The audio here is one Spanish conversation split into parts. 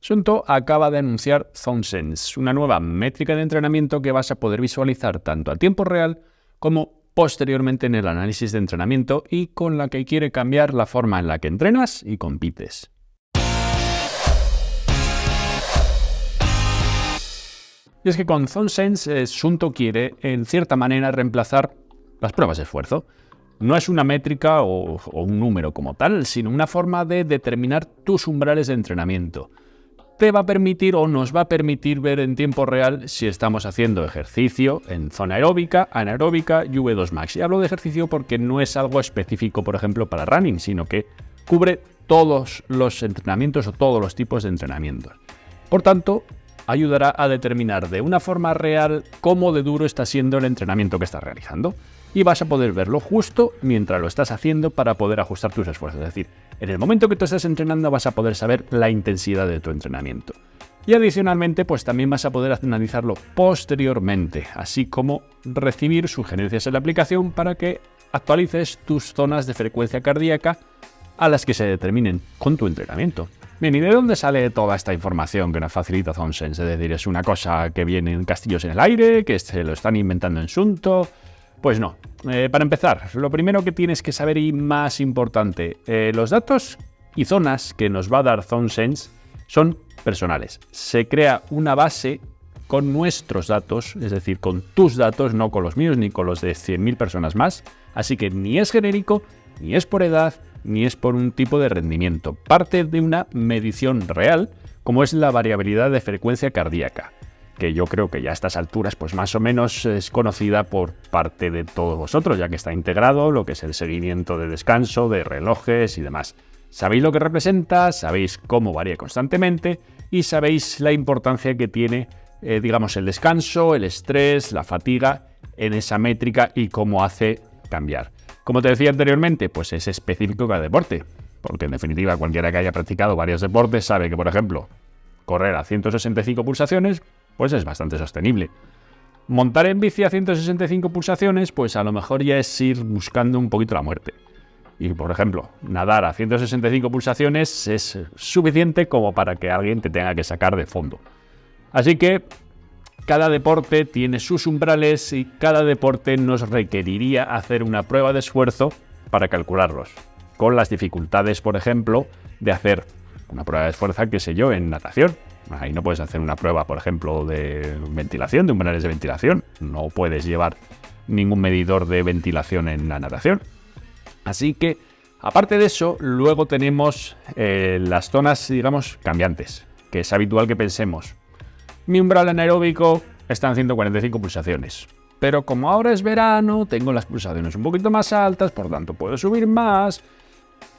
Suunto acaba de anunciar ZoneSense, una nueva métrica de entrenamiento que vas a poder visualizar tanto a tiempo real como posteriormente en el análisis de entrenamiento y con la que quiere cambiar la forma en la que entrenas y compites. Y es que con ZoneSense, Suunto quiere, en cierta manera, reemplazar las pruebas de esfuerzo. No es una métrica o un número como tal, sino una forma de determinar tus umbrales de entrenamiento. Te va a permitir o nos va a permitir ver en tiempo real si estamos haciendo ejercicio en zona aeróbica, anaeróbica y V2 Max. Y hablo de ejercicio porque no es algo específico, por ejemplo, para running, sino que cubre todos los entrenamientos o todos los tipos de entrenamientos. Por tanto, ayudará a determinar de una forma real cómo de duro está siendo el entrenamiento que estás realizando. Y vas a poder verlo justo mientras lo estás haciendo para poder ajustar tus esfuerzos. Es decir, en el momento que tú estás entrenando vas a poder saber la intensidad de tu entrenamiento. Y adicionalmente, pues también vas a poder analizarlo posteriormente, así como recibir sugerencias en la aplicación para que actualices tus zonas de frecuencia cardíaca a las que se determinen con tu entrenamiento. Bien, ¿y de dónde sale toda esta información que nos facilita ZoneSense? Es decir, ¿es una cosa que viene en castillos en el aire, que se lo están inventando en Suunto? Pues no. Para empezar, lo primero que tienes que saber y más importante, los datos y zonas que nos va a dar ZoneSense son personales. Se crea una base con nuestros datos, es decir, con tus datos, no con los míos ni con los de 100.000 personas más. Así que ni es genérico, ni es por edad, ni es por un tipo de rendimiento. Parte de una medición real, como es la variabilidad de frecuencia cardíaca, que yo creo que ya a estas alturas pues más o menos es conocida por parte de todos vosotros, ya que está integrado lo que es el seguimiento de descanso, de relojes y demás. Sabéis lo que representa, sabéis cómo varía constantemente y sabéis la importancia que tiene, el descanso, el estrés, la fatiga en esa métrica y cómo hace cambiar. Como te decía anteriormente, pues es específico cada deporte, porque en definitiva cualquiera que haya practicado varios deportes sabe que, por ejemplo, correr a 165 pulsaciones pues es bastante sostenible. Montar en bici a 165 pulsaciones, pues a lo mejor ya es ir buscando un poquito la muerte. Y, por ejemplo, nadar a 165 pulsaciones es suficiente como para que alguien te tenga que sacar de fondo. Así que cada deporte tiene sus umbrales y cada deporte nos requeriría hacer una prueba de esfuerzo para calcularlos. Con las dificultades, por ejemplo, de hacer una prueba de esfuerzo, qué sé yo, en natación. Ahí no puedes hacer una prueba, por ejemplo, de ventilación, de umbrales de ventilación. No puedes llevar ningún medidor de ventilación en la natación. Así que, aparte de eso, luego tenemos las zonas, cambiantes, que es habitual que pensemos. Mi umbral anaeróbico está en 145 pulsaciones. Pero como ahora es verano, tengo las pulsaciones un poquito más altas, por tanto puedo subir más.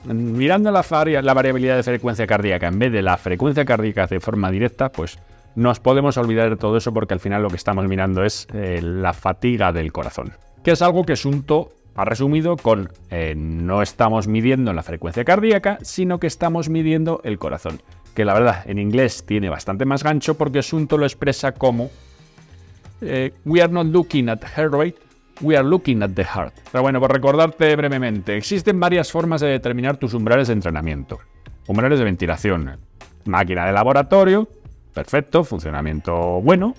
Mirando la variabilidad de frecuencia cardíaca en vez de la frecuencia cardíaca de forma directa, pues nos podemos olvidar de todo eso porque al final lo que estamos mirando es la fatiga del corazón, que es algo que Suunto ha resumido con no estamos midiendo la frecuencia cardíaca, sino que estamos midiendo el corazón, que la verdad en inglés tiene bastante más gancho porque Suunto lo expresa como we are not looking at heart rate, we are looking at the heart. Pero bueno, por recordarte brevemente, existen varias formas de determinar tus umbrales de entrenamiento. Umbrales de ventilación, máquina de laboratorio, perfecto, funcionamiento bueno,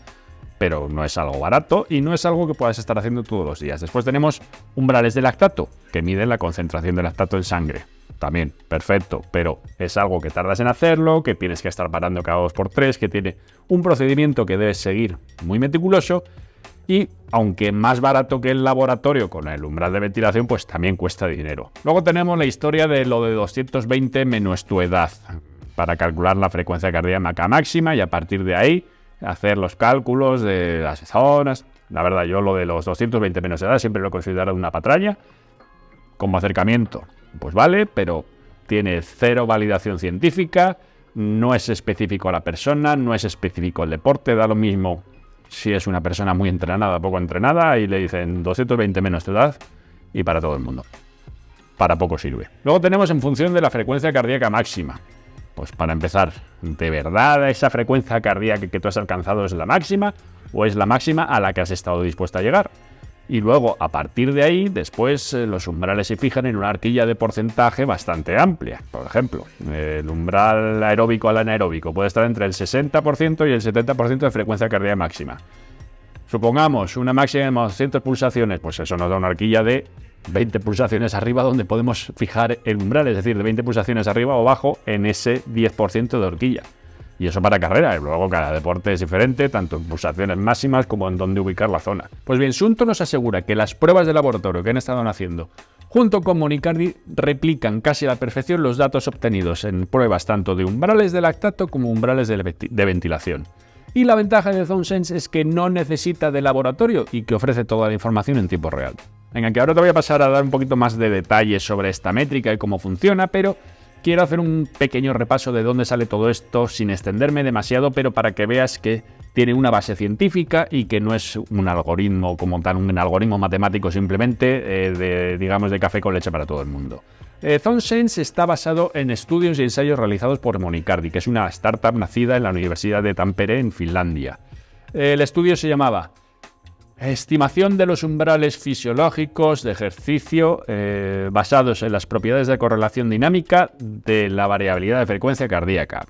pero no es algo barato y no es algo que puedas estar haciendo todos los días. Después tenemos umbrales de lactato, que miden la concentración de lactato en sangre. También, perfecto, pero es algo que tardas en hacerlo, que tienes que estar parando cada 2x3, que tiene un procedimiento que debes seguir muy meticuloso. Y aunque más barato que el laboratorio con el umbral de ventilación, pues también cuesta dinero. Luego tenemos la historia de lo de 220 menos tu edad, para calcular la frecuencia cardíaca máxima y a partir de ahí hacer los cálculos de las zonas. La verdad, yo lo de los 220 menos edad siempre lo he considerado una patraña. Como acercamiento, pues vale, pero tiene cero validación científica, no es específico a la persona, no es específico al deporte, da lo mismo si es una persona muy entrenada o poco entrenada y le dicen 220 menos tu edad y para todo el mundo. Para poco sirve. Luego tenemos en función de la frecuencia cardíaca máxima. Pues para empezar, ¿de verdad esa frecuencia cardíaca que tú has alcanzado es la máxima o es la máxima a la que has estado dispuesta a llegar? Y luego, a partir de ahí, después los umbrales se fijan en una horquilla de porcentaje bastante amplia. Por ejemplo, el umbral aeróbico al anaeróbico puede estar entre el 60% y el 70% de frecuencia cardíaca máxima. Supongamos una máxima de 200 pulsaciones, pues eso nos da una horquilla de 20 pulsaciones arriba donde podemos fijar el umbral, es decir, de 20 pulsaciones arriba o abajo en ese 10% de horquilla. Y eso para carrera, y luego cada deporte es diferente, tanto en pulsaciones máximas como en dónde ubicar la zona. Pues bien, Sunto nos asegura que las pruebas de laboratorio que han estado haciendo, junto con Monicardi, replican casi a la perfección los datos obtenidos en pruebas tanto de umbrales de lactato como umbrales de ventilación. Y la ventaja de ZoneSense es que no necesita de laboratorio y que ofrece toda la información en tiempo real. Venga, que ahora te voy a pasar a dar un poquito más de detalles sobre esta métrica y cómo funciona, pero quiero hacer un pequeño repaso de dónde sale todo esto sin extenderme demasiado, pero para que veas que tiene una base científica y que no es un algoritmo como tal, un algoritmo matemático simplemente de café con leche para todo el mundo. ZoneSense está basado en estudios y ensayos realizados por Monicardi, que es una startup nacida en la Universidad de Tampere, en Finlandia. El estudio se llamaba Estimación de los umbrales fisiológicos de ejercicio basados en las propiedades de correlación dinámica de la variabilidad de frecuencia cardíaca.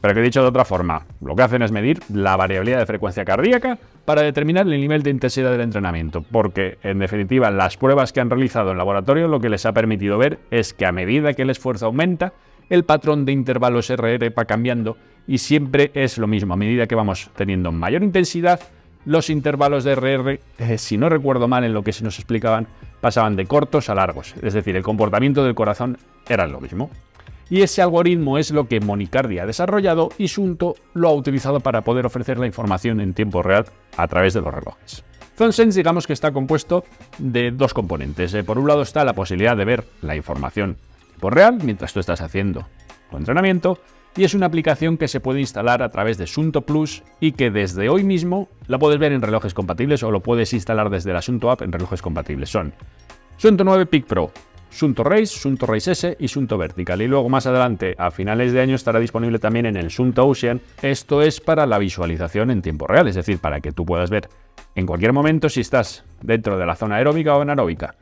Pero que dicho de otra forma, lo que hacen es medir la variabilidad de frecuencia cardíaca para determinar el nivel de intensidad del entrenamiento, porque en definitiva las pruebas que han realizado en laboratorio lo que les ha permitido ver es que a medida que el esfuerzo aumenta, el patrón de intervalos RR va cambiando y siempre es lo mismo. A medida que vamos teniendo mayor intensidad, los intervalos de RR, si no recuerdo mal en lo que se nos explicaban, pasaban de cortos a largos. Es decir, el comportamiento del corazón era lo mismo. Y ese algoritmo es lo que Monicardi ha desarrollado y Sunto lo ha utilizado para poder ofrecer la información en tiempo real a través de los relojes. ZoneSense digamos que está compuesto de dos componentes. Por un lado está la posibilidad de ver la información en tiempo real mientras tú estás haciendo tu entrenamiento, y es una aplicación que se puede instalar a través de Sunto Plus y que desde hoy mismo la puedes ver en relojes compatibles o lo puedes instalar desde la Sunto App en relojes compatibles. Son Sunto 9 Peak Pro, Sunto Race S y Sunto Vertical. Y luego más adelante, a finales de año, estará disponible también en el Sunto Ocean. Esto es para la visualización en tiempo real, es decir, para que tú puedas ver en cualquier momento si estás dentro de la zona aeróbica o anaeróbica.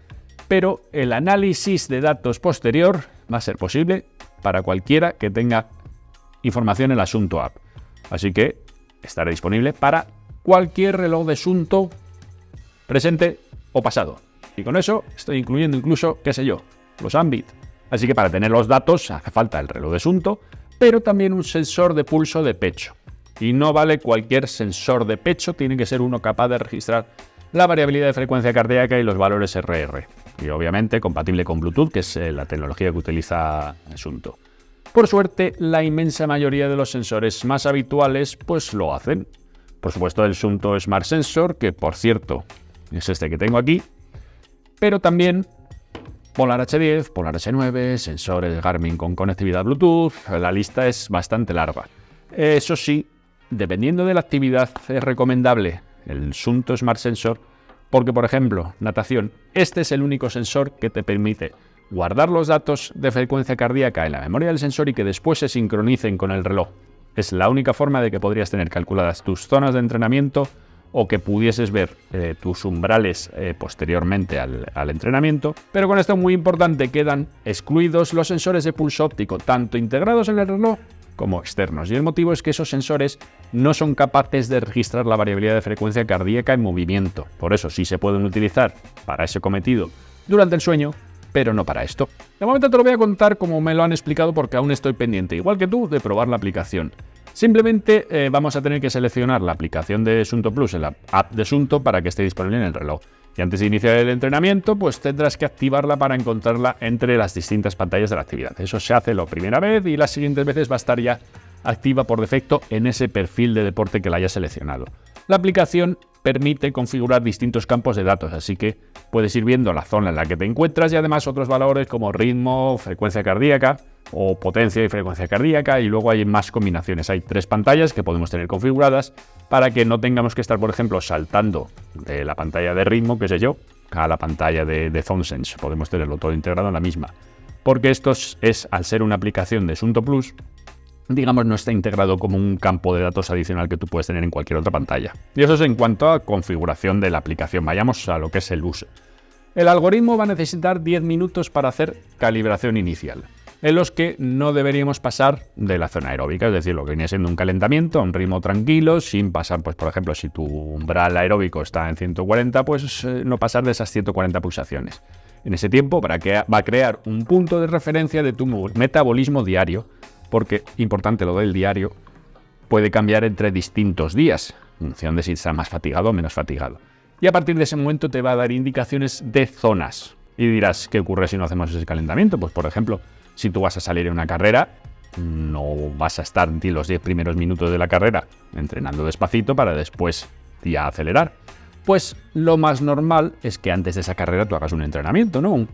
Pero el análisis de datos posterior va a ser posible para cualquiera que tenga información en la Sunto App. Así que estará disponible para cualquier reloj de Sunto presente o pasado. Y con eso estoy incluyendo incluso, qué sé yo, los Ambit. Así que para tener los datos hace falta el reloj de Sunto, pero también un sensor de pulso de pecho. Y no vale cualquier sensor de pecho, tiene que ser uno capaz de registrar la variabilidad de frecuencia cardíaca y los valores RR. Y obviamente compatible con Bluetooth, que es la tecnología que utiliza Sunto. Por suerte, la inmensa mayoría de los sensores más habituales pues lo hacen. Por supuesto el Sunto Smart Sensor, que por cierto es este que tengo aquí, pero también Polar H10, Polar H9, sensores Garmin con conectividad Bluetooth. La lista es bastante larga. Eso sí, dependiendo de la actividad es recomendable el Sunto Smart Sensor porque, por ejemplo, natación, este es el único sensor que te permite guardar los datos de frecuencia cardíaca en la memoria del sensor y que después se sincronicen con el reloj. Es la única forma de que podrías tener calculadas tus zonas de entrenamiento o que pudieses ver tus umbrales posteriormente al entrenamiento. Pero con esto muy importante, quedan excluidos los sensores de pulso óptico, tanto integrados en el reloj como externos. Y el motivo es que esos sensores no son capaces de registrar la variabilidad de frecuencia cardíaca en movimiento. Por eso sí se pueden utilizar para ese cometido durante el sueño, pero no para esto. De momento te lo voy a contar como me lo han explicado porque aún estoy pendiente, igual que tú, de probar la aplicación. Simplemente vamos a tener que seleccionar la aplicación de Sunto Plus en la app de Sunto para que esté disponible en el reloj. Y antes de iniciar el entrenamiento, pues tendrás que activarla para encontrarla entre las distintas pantallas de la actividad. Eso se hace la primera vez y las siguientes veces va a estar ya activa por defecto en ese perfil de deporte que la hayas seleccionado. La aplicación permite configurar distintos campos de datos, así que puedes ir viendo la zona en la que te encuentras y además otros valores como ritmo, frecuencia cardíaca o potencia y frecuencia cardíaca, y luego hay más combinaciones. Hay 3 pantallas que podemos tener configuradas para que no tengamos que estar, por ejemplo, saltando de la pantalla de ritmo, qué sé yo, a la pantalla de ZoneSense. Podemos tenerlo todo integrado en la misma. Porque esto es, al ser una aplicación de Sunto Plus, digamos, no está integrado como un campo de datos adicional que tú puedes tener en cualquier otra pantalla. Y eso es en cuanto a configuración de la aplicación. Vayamos a lo que es el uso. El algoritmo va a necesitar 10 minutos para hacer calibración inicial, en los que no deberíamos pasar de la zona aeróbica, es decir, lo que viene siendo un calentamiento a un ritmo tranquilo, sin pasar, pues por ejemplo, si tu umbral aeróbico está en 140, pues no pasar de esas 140 pulsaciones. En ese tiempo va a crear un punto de referencia de tu metabolismo diario, porque, importante lo del diario, puede cambiar entre distintos días, en función de si estás más fatigado o menos fatigado. Y a partir de ese momento te va a dar indicaciones de zonas. Y dirás, ¿qué ocurre si no hacemos ese calentamiento? Pues por ejemplo, si tú vas a salir en una carrera, no vas a estar los 10 primeros minutos de la carrera entrenando despacito para después ya acelerar. Pues lo más normal es que antes de esa carrera tú hagas un entrenamiento, ¿no? Un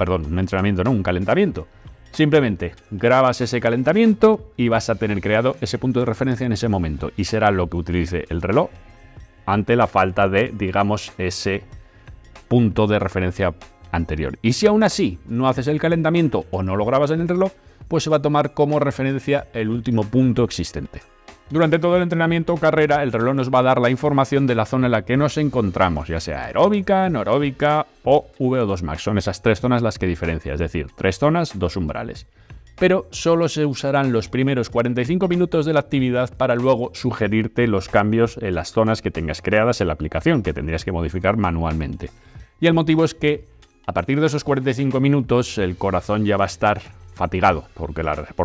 calentamiento. Simplemente grabas ese calentamiento y vas a tener creado ese punto de referencia en ese momento. Y será lo que utilice el reloj ante la falta de, digamos, ese punto de referencia anterior. Y si aún así no haces el calentamiento o no lo grabas en el reloj, pues se va a tomar como referencia el último punto existente. Durante todo el entrenamiento o carrera, el reloj nos va a dar la información de la zona en la que nos encontramos, ya sea aeróbica, anaeróbica o VO2 max. Son esas 3 zonas las que diferencia, es decir, 3 zonas, 2 umbrales. Pero solo se usarán los primeros 45 minutos de la actividad para luego sugerirte los cambios en las zonas que tengas creadas en la aplicación, que tendrías que modificar manualmente. Y el motivo es que a partir de esos 45 minutos el corazón ya va a estar fatigado, por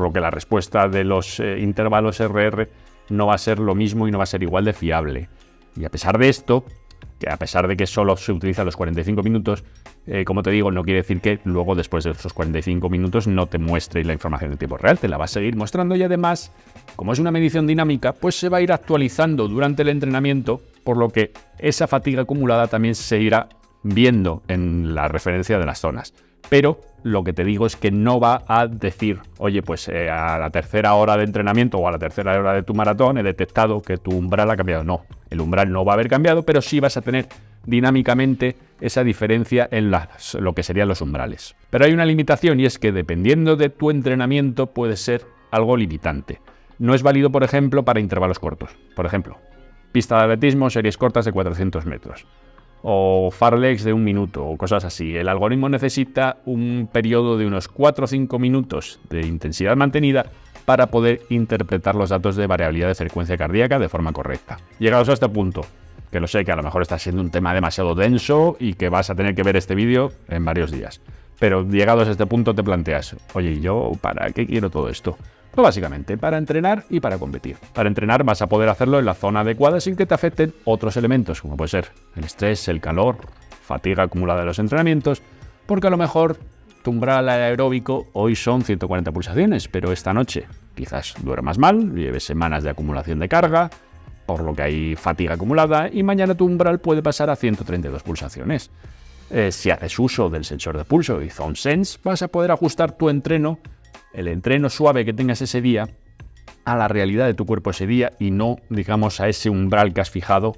lo que la respuesta de los intervalos RR no va a ser lo mismo y no va a ser igual de fiable. Y a pesar de esto, que a pesar de que solo se utilizan los 45 minutos, como te digo, no quiere decir que luego después de esos 45 minutos no te muestre la información en tiempo real, te la va a seguir mostrando y además, como es una medición dinámica, pues se va a ir actualizando durante el entrenamiento, por lo que esa fatiga acumulada también se irá viendo en la referencia de las zonas. Pero lo que te digo es que no va a decir, oye, pues a la tercera hora de entrenamiento o a la tercera hora de tu maratón he detectado que tu umbral ha cambiado. No, el umbral no va a haber cambiado, pero sí vas a tener dinámicamente esa diferencia en lo que serían los umbrales. Pero hay una limitación y es que dependiendo de tu entrenamiento puede ser algo limitante. No es válido, por ejemplo, para intervalos cortos. Por ejemplo, pista de atletismo, series cortas de 400 metros. O farlegs de 1 minuto o cosas así. El algoritmo necesita un periodo de unos 4 o 5 minutos de intensidad mantenida para poder interpretar los datos de variabilidad de frecuencia cardíaca de forma correcta. Llegados a este punto, que lo sé que a lo mejor está siendo un tema demasiado denso y que vas a tener que ver este vídeo en varios días, pero llegados a este punto te planteas, oye, ¿y yo para qué quiero todo esto? Pues básicamente para entrenar y para competir. Para entrenar vas a poder hacerlo en la zona adecuada sin que te afecten otros elementos, como puede ser el estrés, el calor, fatiga acumulada de los entrenamientos, porque a lo mejor tu umbral aeróbico hoy son 140 pulsaciones, pero esta noche quizás duermas mal, lleves semanas de acumulación de carga, por lo que hay fatiga acumulada, y mañana tu umbral puede pasar a 132 pulsaciones. Si haces uso del sensor de pulso y Zone Sense, vas a poder ajustar tu entreno, el entreno suave que tengas ese día, a la realidad de tu cuerpo ese día y no, digamos, a ese umbral que has fijado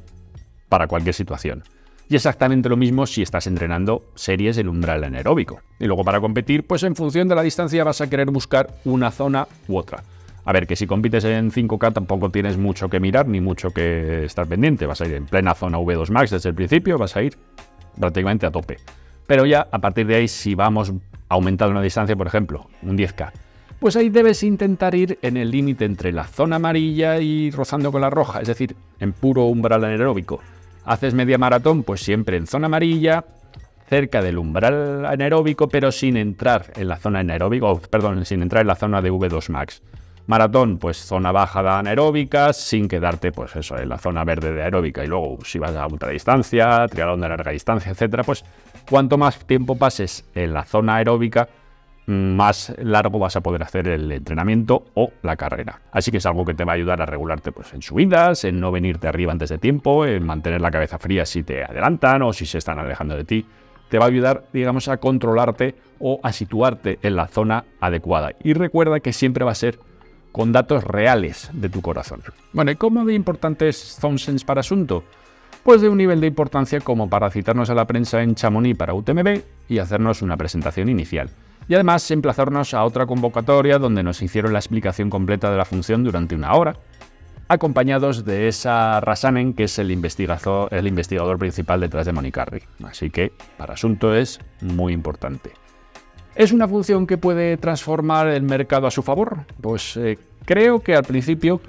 para cualquier situación. Y exactamente lo mismo si estás entrenando series en umbral anaeróbico. Y luego para competir, pues en función de la distancia vas a querer buscar una zona u otra. A ver, que si compites en 5K tampoco tienes mucho que mirar ni mucho que estar pendiente. Vas a ir en plena zona V2 Max desde el principio, vas a ir prácticamente a tope. Pero ya a partir de ahí, si vamos aumentando una distancia, por ejemplo, un 10K, pues ahí debes intentar ir en el límite entre la zona amarilla y rozando con la roja, es decir, en puro umbral anaeróbico. Haces media maratón, pues siempre en zona amarilla, cerca del umbral anaeróbico, pero sin entrar en la zona anaeróbica, sin entrar en la zona de V2 Max. Maratón, pues zona baja de anaeróbica, sin quedarte, pues eso, en la zona verde de aeróbica. Y luego, si vas a ultradistancia, triatlón de larga distancia, etcétera, pues cuanto más tiempo pases en la zona aeróbica, más largo vas a poder hacer el entrenamiento o la carrera. Así que es algo que te va a ayudar a regularte pues, en subidas, en no venirte arriba antes de tiempo, en mantener la cabeza fría si te adelantan o si se están alejando de ti. Te va a ayudar, digamos, a controlarte o a situarte en la zona adecuada. Y recuerda que siempre va a ser con datos reales de tu corazón. Bueno, ¿y cómo de importante es Zone Sense para Asunto? Pues de un nivel de importancia como para citarnos a la prensa en Chamonix para UTMB y hacernos una presentación inicial. y además emplazarnos a otra convocatoria donde nos hicieron la explicación completa de la función durante 1 hora, acompañados de esa Rasanen, que es el investigador principal detrás de Monicarry. Así que para Asunto es muy importante. ¿Es una función que puede transformar el mercado a su favor? Pues creo que al principio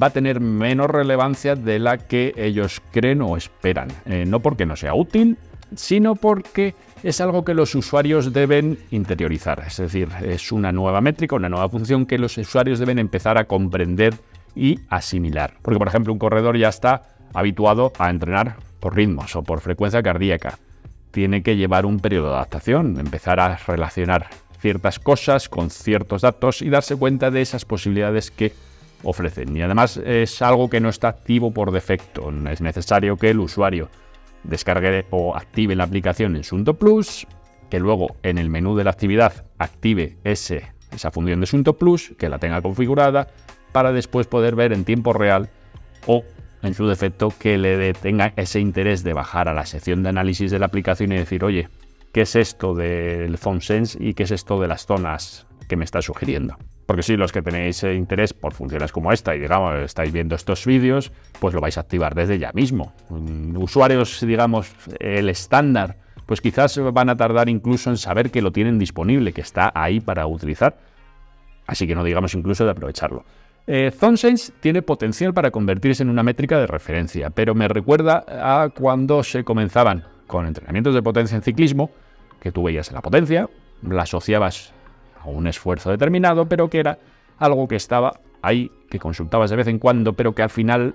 va a tener menos relevancia de la que ellos creen o esperan. No porque no sea útil, sino porque es algo que los usuarios deben interiorizar. Es decir, es una nueva métrica, una nueva función que los usuarios deben empezar a comprender y asimilar. Porque, por ejemplo, un corredor ya está habituado a entrenar por ritmos o por frecuencia cardíaca. Tiene que llevar un periodo de adaptación, empezar a relacionar ciertas cosas con ciertos datos y darse cuenta de esas posibilidades que ofrecen. Y además es algo que no está activo por defecto. Es necesario que el usuario descargue o active la aplicación en Suunto Plus, que luego en el menú de la actividad active esa función de Suunto Plus, que la tenga configurada, para después poder ver en tiempo real o, en su defecto, que le tenga ese interés de bajar a la sección de análisis de la aplicación y decir, oye, ¿qué es esto del ZoneSense y qué es esto de las zonas que me está sugiriendo? Porque si los que tenéis interés por funciones como esta y, digamos, estáis viendo estos vídeos, pues lo vais a activar desde ya mismo. Usuarios, digamos, el estándar, pues quizás van a tardar incluso en saber que lo tienen disponible, que está ahí para utilizar. Así que no digamos incluso de aprovecharlo. ZoneSense tiene potencial para convertirse en una métrica de referencia, pero me recuerda a cuando se comenzaban con entrenamientos de potencia en ciclismo, que tú veías la potencia, la asociabas a un esfuerzo determinado, pero que era algo que estaba ahí, que consultabas de vez en cuando, pero que al final,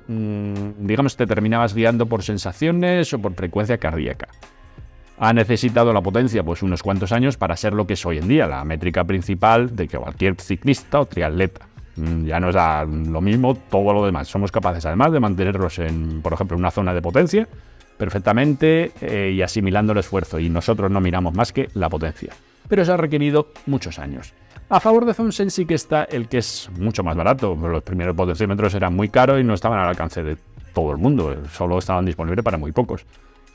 digamos, te terminabas guiando por sensaciones o por frecuencia cardíaca. Ha necesitado la potencia pues unos cuantos años para ser lo que es hoy en día, la métrica principal de cualquier ciclista o triatleta. Ya nos da lo mismo todo lo demás. Somos capaces además de mantenerlos en, por ejemplo, una zona de potencia perfectamente y asimilando el esfuerzo. Y nosotros no miramos más que la potencia. Pero eso ha requerido muchos años. A favor de ZoneSense sí que está el que es mucho más barato. Los primeros potenciómetros eran muy caros y no estaban al alcance de todo el mundo. Solo estaban disponibles para muy pocos.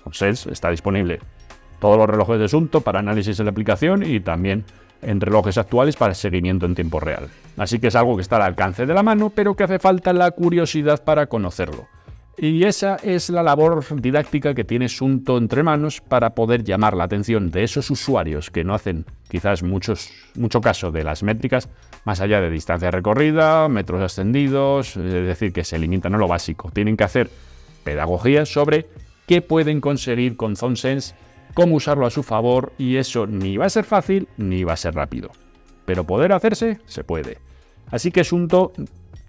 ZoneSense está disponible todos los relojes de Suunto para análisis de la aplicación y también en relojes actuales para seguimiento en tiempo real. Así que es algo que está al alcance de la mano, pero que hace falta la curiosidad para conocerlo. Y esa es la labor didáctica que tiene Suunto entre manos para poder llamar la atención de esos usuarios que no hacen quizás mucho caso de las métricas, más allá de distancia recorrida, metros ascendidos, es decir, que se limitan a lo básico. Tienen que hacer pedagogía sobre qué pueden conseguir con ZoneSense, cómo usarlo a su favor, y eso ni va a ser fácil ni va a ser rápido. Pero poder hacerse, se puede. Así que Suunto,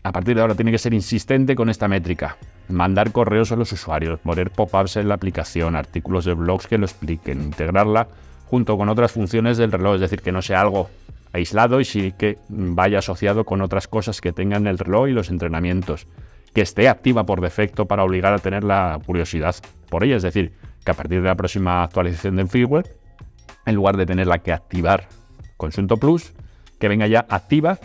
a partir de ahora, tiene que ser insistente con esta métrica. Mandar correos a los usuarios, poner pop-ups en la aplicación, artículos de blogs que lo expliquen, integrarla junto con otras funciones del reloj, es decir, que no sea algo aislado y sí que vaya asociado con otras cosas que tengan el reloj y los entrenamientos. Que esté activa por defecto para obligar a tener la curiosidad por ella, es decir, que a partir de la próxima actualización del firmware, en lugar de tenerla que activar con Suunto Plus, que venga ya activa,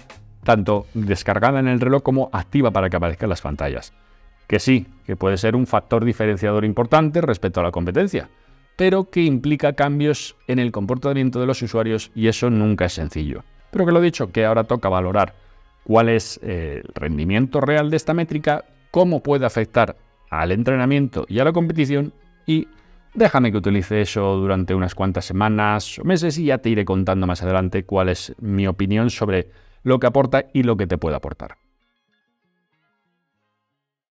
tanto descargada en el reloj como activa para que aparezcan las pantallas. Que sí, que puede ser un factor diferenciador importante respecto a la competencia, pero que implica cambios en el comportamiento de los usuarios y eso nunca es sencillo. Pero que lo dicho, que ahora toca valorar cuál es el rendimiento real de esta métrica, cómo puede afectar al entrenamiento y a la competición, y déjame que utilice eso durante unas cuantas semanas o meses y ya te iré contando más adelante cuál es mi opinión sobre lo que aporta y lo que te puede aportar.